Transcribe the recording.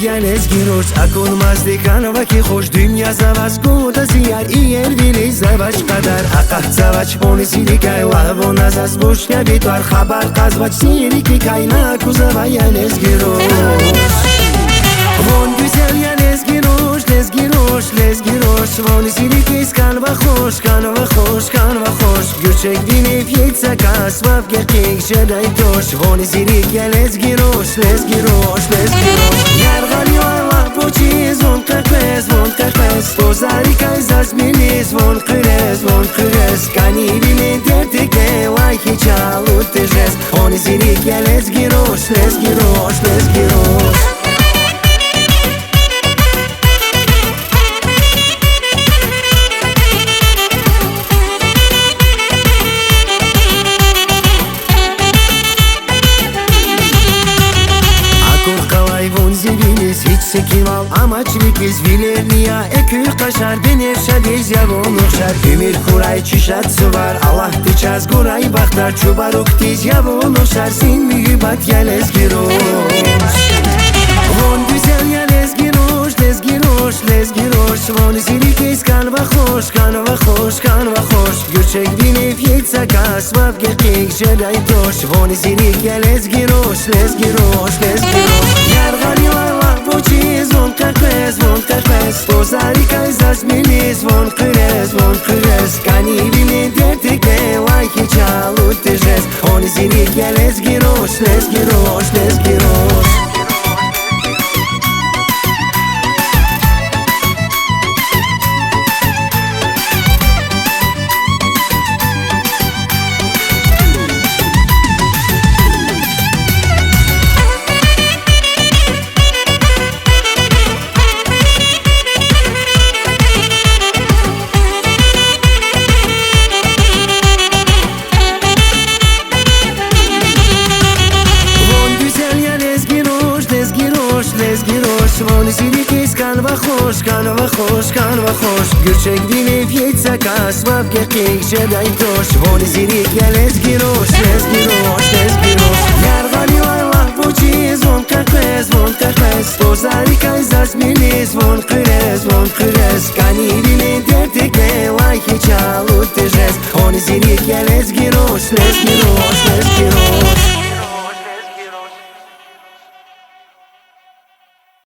Я лезги руш, акун маздикан ваки хош Dünya zavas kuda ziyar iyer vili zavaç kadar Akah zavaç boni silikay Lavon azaz bush ya bitvar Khabar qazvaç siliki kayna kuzava ya lezgi ruş Von güzel ya lezgi ruş, lezgi ruş, lezgi ruş Voni siliki skan va khosh, kan va khosh, kan va khosh Gürçek vinip yetsa kas vav gerkik şeday toş Voni silik ya lezgi ruş, lezgi ruş, lezgi ruş Zvon kakvez, zvon kakvez Pozari kaj zazmini zvon kres, zvon kres Kani vili dertike lajki čalu težes Oni zirik je lezgi ruš, lezgi ruš, lezgi ruš Sekimal amaçlık izvilerniya Ekü kaşar benefşad ez yavonukşar Ümir kuray çişat var Allah tıçaz kuray baktar Çubaruk tiz yavonukşar Sin mühibbat ya lezgi ruş Von güzel ya lezgi ruş, lezgi ruş, lezgi ruş Von zilik ez kan va hoş, kan va hoş, kan va hoş Gürçek binef yetsa kas vav gerkik şeday toş Von zilik ya lezgi ruş, lezgi ruş, lezgi ruş Yargan yalala Zvon kakvez, zvon kakvez Pozari kaj zazmini zvon kres, zvon kres Kani vili dertike lajki čalu težes Oni zirik je lezgi ruš, lezgi ruš, lezgi ruš Voni zilik ez kan va hoş, kan va hoş, kan va hoş Gürçek vinip yetsa kas vav gerkik şeday toş Voni zilik ya lezgi ruş, lezgi ruş, lezgi ruş Yargan yalala buçi zvon kakvez, zvon kakvez Pozari kaj zazmini zvon kres, zvon kres Kani vili dertike lajki čalu težes Oni zilik ya lezgi ruş, lezgi ruş